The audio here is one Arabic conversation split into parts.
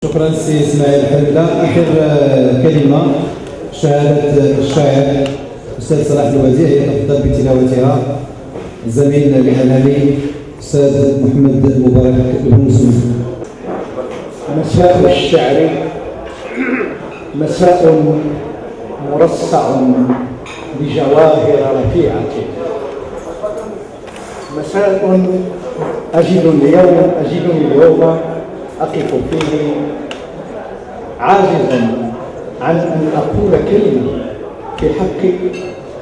شكرا سي اسماعيل حميدة. اخر كلمه شهاده الشاعر الاستاذ صلاح الوزير يتفضل بتلاوتها الزميل الإعلامي الاستاذ محمد مبارك الهمسوي. مساء الشعر مساء مرصع بجواهر رفيعة، مساء أجدني اليوم أقف فيه عاجزا عن أن أقول كلمة في حق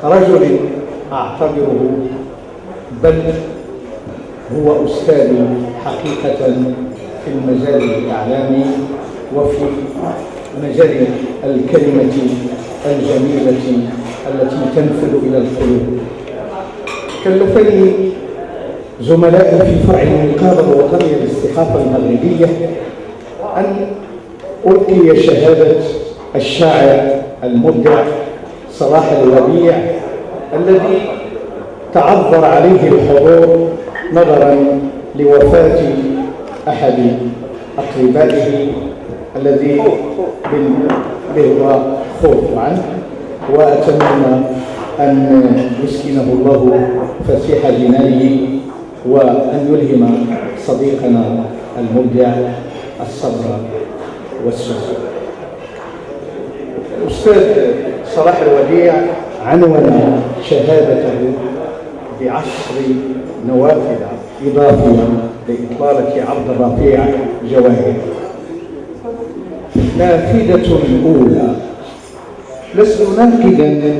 رجل أعتبره بل هو أستاذ حقيقة في المجال الإعلامي وفي مجال الكلمة الجميلة التي تنفذ إلى القلوب. كلفني زملائي في فرع النقابة الوطنية للصحافة المغربية أن ألقي شهادة الشاعر المبدع صلاح الربيع الذي تعذر عليه الحضور نظرا لوفاة أحد أقربائه الذي بالرضا خوف عنه، وأتمنى أن يسكنه الله فسيح جنانه وأن يلهم صديقنا المبدع الصبر والسكون. الأستاذ صلاح الوديع عنون شهادته ب10 نوافذ إضافية لإطلالة عبد الرفيع جواهر. نافذة أولى: لست ناقدا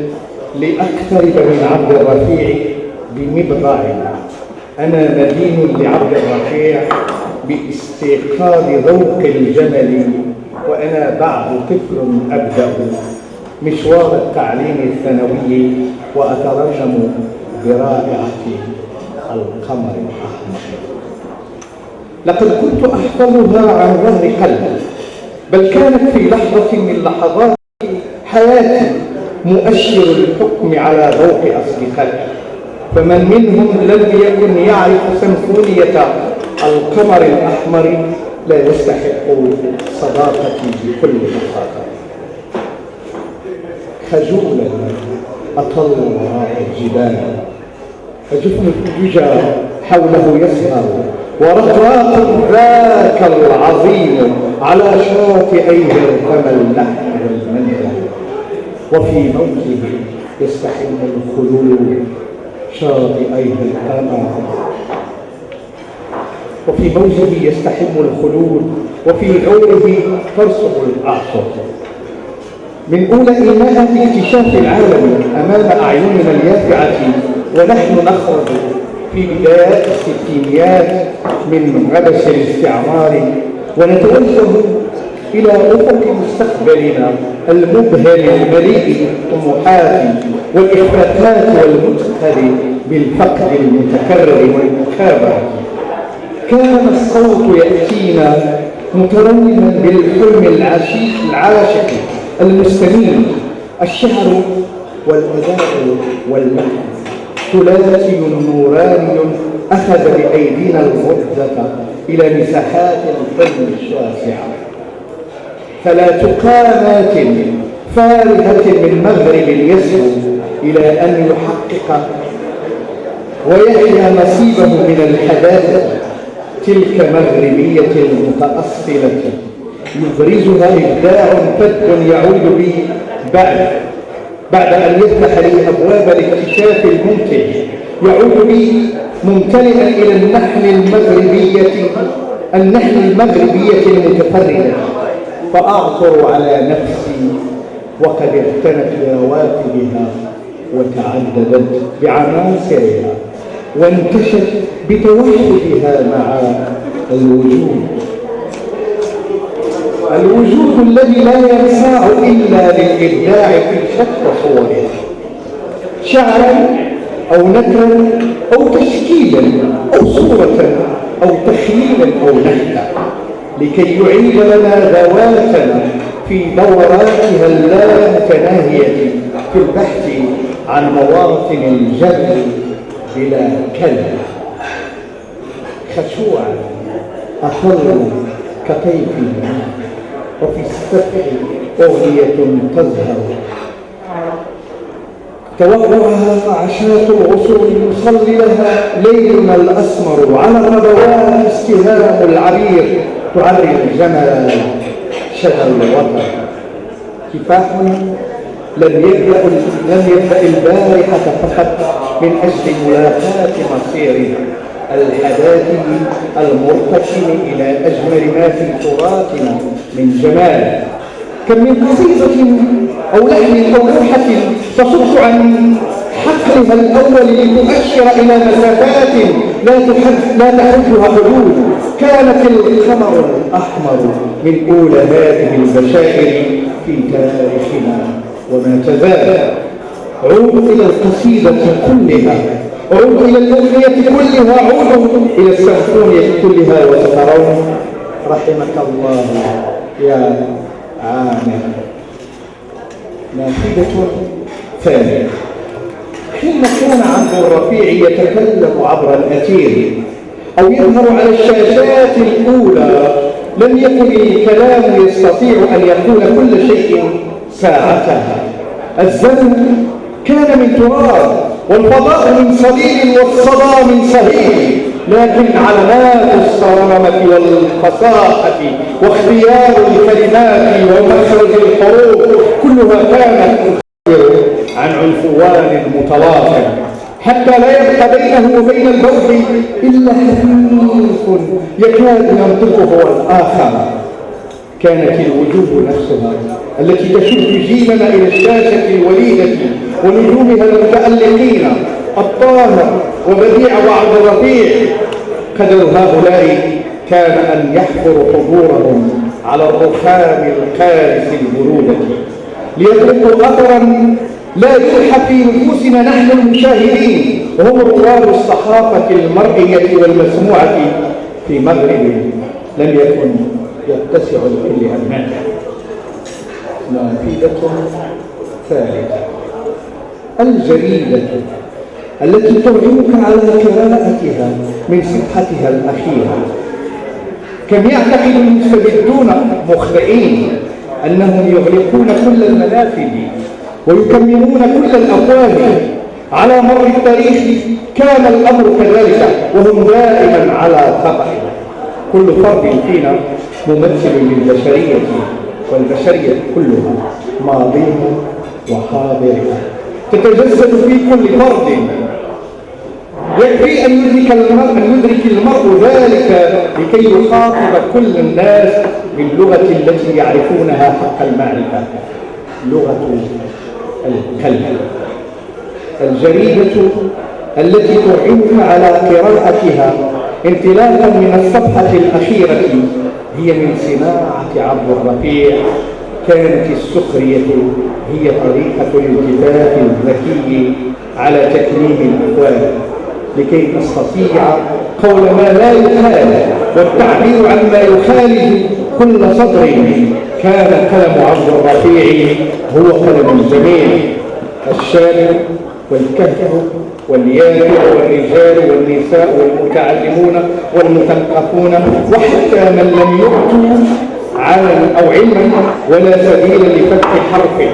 لأقترب من عبد الرفيع بمبضع، أنا مدين لعبد الرفيع باستيقاظ ذوق الجمل، وأنا بعد طفل أبدأ مشوار التعليم الثانوي وأترجم برائعة القمر الأحمر. لقد كنت أحفظها عن ظهر قلب، بل كانت في لحظة من لحظات حياتي مؤشر الحكم على ذوق أصدقائي، فمن منهم لم يكن يعرف سيمفونية القمر الأحمر لا يستحق صداقتي بكل بساطة. خجولا أطل وراء الجبال، فجفن الدجى حوله يسهر، ورقراق ذاك العظيم على شاطئيه ارتمى اللحم والمنزل، وفي موته يستحم الخلود شاطئيه الآمال، وفي موجه يستحم الخلود وفي غوره ترسب الأعصر. من أولى إيماءات اكتشاف العالم أمام أعيننا اليافعة ونحن نخرج في بدايات الستينيات من غبش الاستعمار، ونتوجه إلى أفق مستقبلنا المبهر المليء بالطموحات والإخفاقات والمتخذ بالفقد المتكرر والمكابرة. كان الصوت يأتينا مترنما بالحلم العاشق المستنير، الشعر والأداء واللحن ثلاثي نوراني أخذ بأيدينا الغرزة إلى مساحات الفن الشاسعة. ثلاث قامات فارغة من مغرب يسعى إلى أن يحقق ويحيا نصيبه من الحداثة، تلك مغربية متأصلة يبرزها إبداع فذ يعود به بعد أن يفتح لي أبواب الاكتشاف الممتع، يعود بي ممتلئا إلى النحل المغربية المتفردة، فأعثر على نفسي وقد اغتنت بروافدها وتعددت بعناصرها وانتشت بتوحدها مع الوجود الذي لا ينساع إلا للإبداع في شتى صوره، شعرا أو نثرا أو تشكيلا أو صورة أو تخييلا أو نحتا، لكي يعيد لنا ذواتنا في دوراتها اللامتناهية في البحث عن مواطن الجد بلا كلمة. خشوعا أطل كطيف وفي السفح أغنية تزهر توقعها عشاة العصور يصلي لها ليلنا الأسمر على الربوات استهام العبير تعري الجمل شذا الوطن. كفاح لم يبدأ البارحة فقط من أجل ملاقاة مصير الحداثي المرتشم إلى أجمل ما في تراثنا من جمال. كم من قصيدة أو لحن أو لوحة تصد عن حقلها الأول لتؤشر إلى مسافات لا تحدها حدود. كانت القمر الأحمر من أولى هذه البشائر في تاريخنا وما تزال. عودوا إلى القصيدة كلها، عودوا إلى الأغنية كلها، عودوا إلى السيمفونية كلها وسترون رحمك الله يا عامر. نافذة ثانية. حين كان عبد الرفيع يتكلم عبر الأثير أو يظهر على الشاشات الأولى لم يكن الكلام يستطيع أن يقول كل شيء ساعتها. الزمن كان من تراب والفضاء من صليل والصدى من صهيل، لكن علامات الصرامة والفصاحة واختيار الكلمات ومخرج الحروف كلها كانت تخبر عن عنفوان متلاطم حتى لا يبقى بينه وبين البوح إلا حديث يكاد ينطقه الآخر. كانت الوجوه نفسها التي تشد جيلنا إلى الشاشة الوليدة ونجومها المتألقين الطاهر وبديع وعبد الرفيع، قدر هؤلاء كان أن يحفر حضورهم على الرخام القارس البرودة ليتركوا أثرا لا يلح في نفوسنا نحن المشاهدين، وهم رواد الصحافة المرئية والمسموعة في مغرب لم يكن يتسع لكل أبناء. نافذة ثالثة. الجريدة التي ترغمك على قراءتها من صفحتها الأخيرة. كم يعتقد المستبدون مخطئين أنهم يغلقون كل المنافذ ويكممون كل الأبواب. على مر التاريخ كان الأمر كذلك وهم دائما على خطأ. كل فرد فينا ممثل للبشرية والبشرية كلها ماضيها وحاضرها تتجسد في كل فرد. يكفي أن يدرك المرء ذلك لكي يخاطب كل الناس باللغة التي يعرفونها حق المعرفة، لغة القلب. الجريدة التي تعينك على قراءتها انطلاقا من الصفحة الأخيرة هي من صناعة عبد الرفيع. كانت السخرية هي طريقة الالتفات الذكي على تكميم الأحوال لكي تستطيع قول ما لا يخالف والتعبير عما يخالف كل صدر. كان قلم عبد الرفيع هو قلم الجميع، الشارع والكهف واليافع والرجال والنساء والمتعلمون والمثقفون وحتى من لم يؤتوا عالما أو علما ولا سبيل لفتح حرفه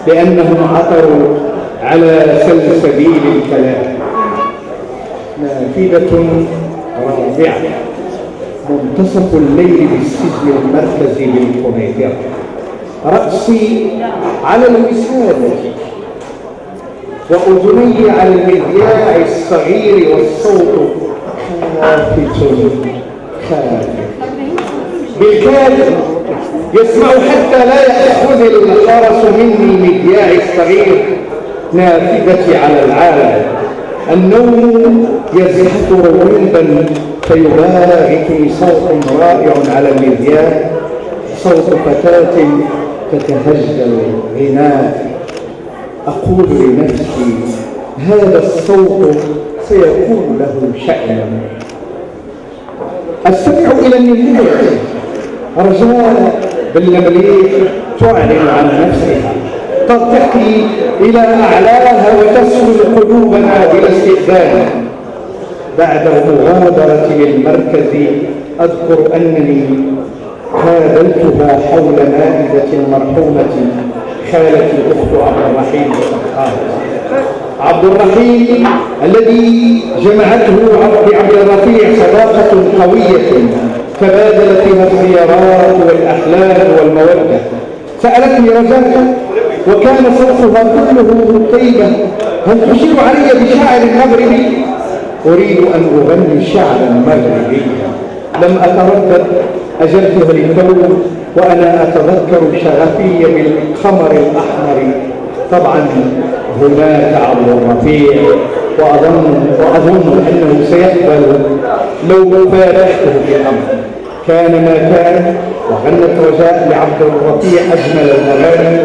لأنهم عثروا على سلسبيل الكلام. نافذة رابعة. منتصف الليل بالسجن المركزي بالقنيطرة. رأسي على الوسادة وأذني على المذياع الصغير والصوت خافت بالكاد يسمع حتى لا يأخذ الخرس مني مذياعي الصغير. نافذتي على العالم. النوم يزحف رويدا فيباغتني صوت رائع على المذياع، صوت فتاة تتهجر غناء. أقول لنفسي هذا الصوت سيكون له شأنا. أستمع إلى النهاية رجاء باللمليك تعلن عن نفسها، ترتقي إلى أعلاها وتسكن قلوبنا بلا استئذان. بعد المغادرة للمركز أذكر أنني قابلتها حول مائدة مرحومة خالتي الأخت عبد الرحيم عبد الرحيم الذي جمعته بعبد الرفيع صداقة قوية تبادل فيها الزيارات والأحلام والمودة. سألتني رجاء وكان صوتها كله طيبا: هل تشير علي بشاعر مغربي؟ أريد أن أغني شعرا مغربيا. لم أتردد، أجلتها للكون وأنا أتذكر شغفي بالقمر الأحمر. طبعا هناك عبد الرفيع، وأظن أنه سيقبل لو فارقته بالأمر. كان ما كان، وغنت رجاء لعبد الرفيع أجمل الأغاني.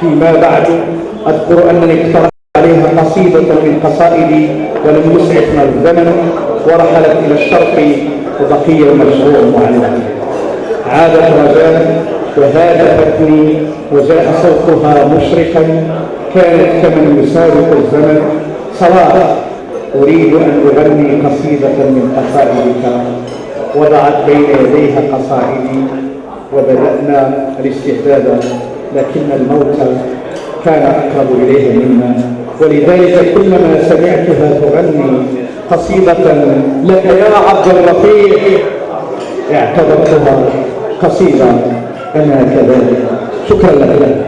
فيما بعد أذكر أنني اقترحت عليها قصيدة من قصائدي ولم يسعفنا الزمن، ورحلت إلى الشرق وبقي المشروع معلقا. عادت رجاء وهادفتني وجاء صوتها مشرقا. كانت كمن يسابق الزمن: صلاح، أريد أن أغني قصيدة من قصائدك. وضعت بين يديها قصائدي وبدأنا الاستعداد، لكن الموت كان أقرب إليها منا، ولذلك كلما سمعتها تغني قصيدة لك يا عبد الرفيع اعتبرتها قصيدة أنا كذلك. شكرا لك.